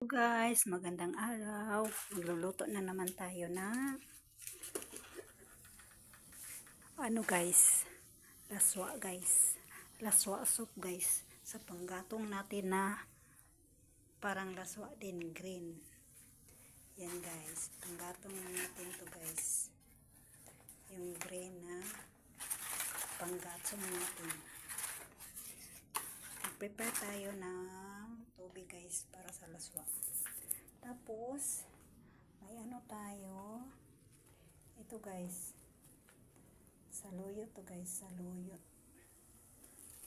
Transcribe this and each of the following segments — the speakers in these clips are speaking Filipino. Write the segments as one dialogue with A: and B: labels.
A: Guys, magandang araw. Magluluto na naman tayo na guys, laswa guys. Laswa soup guys. Sa panggatong natin na parang laswa din green. Yan guys, panggatong natin to guys. Yung green na panggatong natin. Prepare tayo ng tubig guys para sa laswa. Tapos may tayo, ito guys, saluyot to guys, saluyot.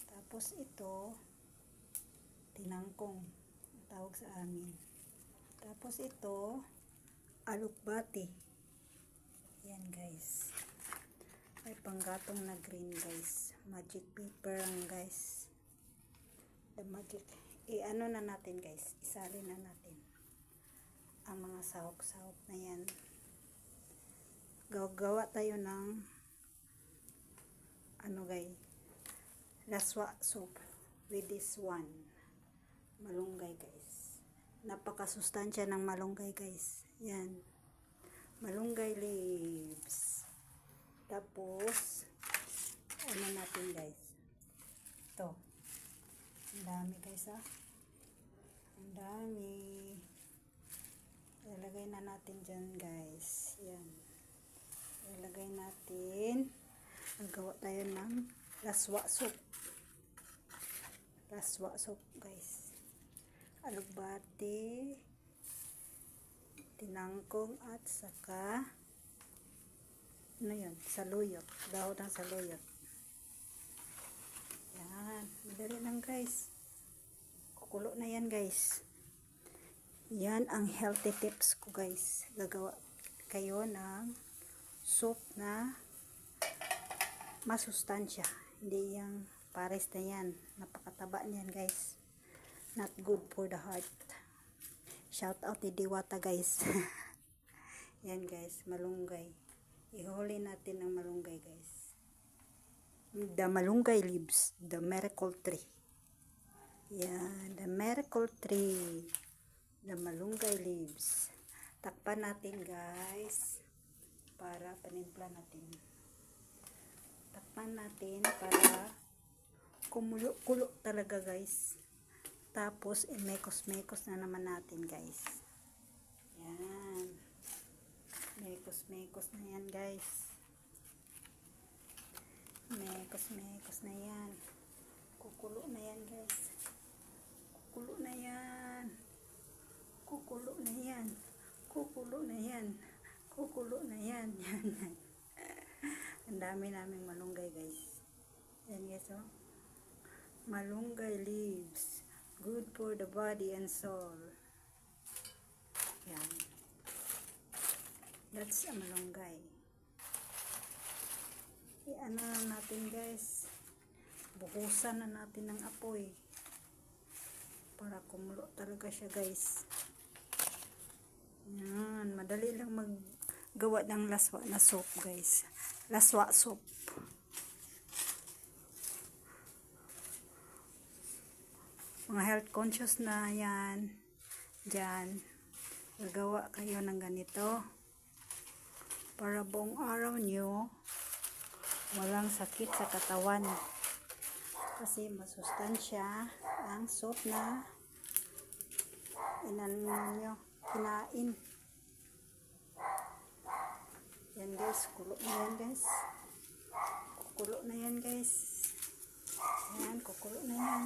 A: Tapos ito tinangkong, tawag sa amin. Tapos ito alukbati. Yan guys, may panggatong na green guys, magic paper lang guys. The magic, na natin guys, isalin na natin ang mga sahok-sahok na yan. Gagawa tayo ng guys, laswa soup with this one, malunggay guys. Napakasustansya ng malunggay guys. Yan, malunggay leaves. Tapos natin guys, ito, ang dami guys ang dami. Ilagay na natin dyan guys. Yan, ilagay natin. Nagawa tayo ng laswa soup. Laswa soup guys, alugbati, tinangkong at saka saluyot, dahon ng saluyot. Yan, madali lang guys. Kukulo na yan guys. Yan ang healthy tips ko guys. Gagawa kayo ng soup na masustansya. Hindi yung pares na yan. Napakataba niyan guys. Not good for the heart. Shout out to Diwata guys. Yan guys, malunggay. Ihuli natin ang malunggay guys. The malunggay leaves, the miracle tree. Yan, the miracle tree. The malunggay leaves. Takpan natin guys para panimpla natin. Takpan natin para kumulo-kulo talaga guys. Tapos mekos-mekos na naman natin guys. Yan, mekos-mekos na yan guys. Mekos-mekos na yan. Kukulo na yan guys. Kukulo na yan. Kukulo na yan. Kukulo na yan. Kukulo na yan. Ang dami naming malunggay guys. Yan guys malunggay leaves. Good for the body and soul. Yan. That's a malunggay. Na natin guys. Buhusan na natin ng apoy. Para kumulo talaga siya guys. Yan, madali lang maggawa ng laswa na soup guys. Laswa soup. Mga health conscious na yan, dyan, gagawa kayo ng ganito para buong araw nyo walang sakit sa katawan. Kasi masustansya ang soup na kinain. Yan guys, kulo na yan guys. Kukulo na yan guys. Yan, kukulo na yan.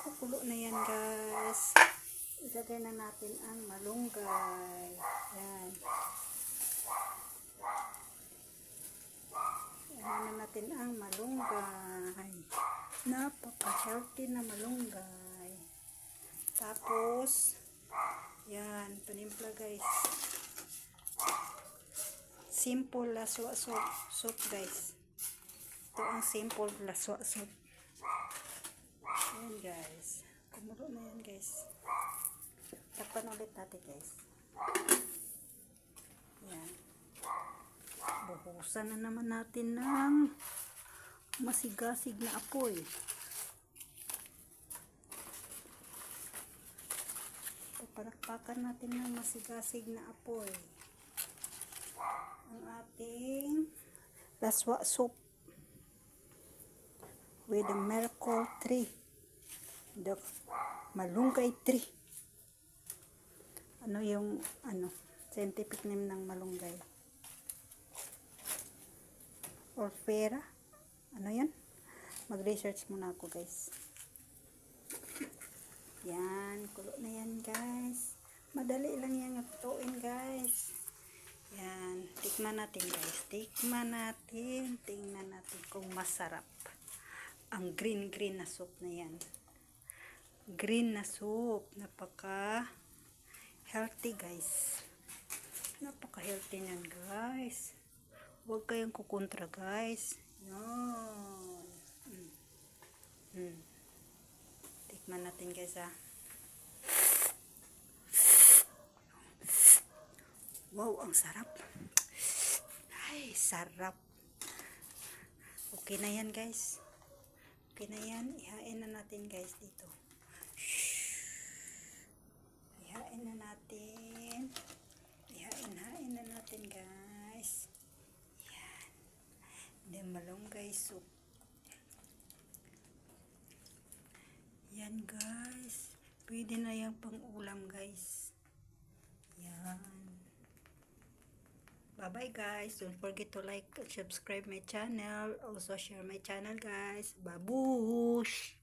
A: Kukulo na yan guys. Ilagay na natin ang malunggay. Yan. Ilagay na natin ang malunggay. Napaka-healthy na malunggay. Tapos yan, panimpla guys. Simple laswa soup guys. Ito ang simple laswa soup. Yan guys, kumulo na yan guys. Takpan ulit natin guys. Yan, buhusan na naman natin ng masigasig na apoy. Palakpakan natin ng masigasig na apoy. Ang ating laswa soup with the miracle tree. The malunggay tree. Ano yung scientific name ng malunggay? Orfera? Ano yan? Mag-research muna ako guys. Yan, kulo na yan guys. Madali lang yan lutuin guys. Yan, tikman natin guys. Tikman natin. Tingnan natin kung masarap. Ang green na soup na yan. Green na soup. Napaka healthy guys. Napaka healthy niyan guys. Huwag kayong kukontra guys. Yan. Tikman natin guys ah. Wow, ang sarap. Ay, sarap. Okay na yan guys. Okay na yan. Ihain na natin guys dito. Ihain na natin. Ihain na natin guys. Yan. The malunggay soup. Yan guys. Pwede na yung pang-ulam guys. Yan. Bye-bye guys. Don't forget to like and subscribe my channel. Also share my channel guys. Babush!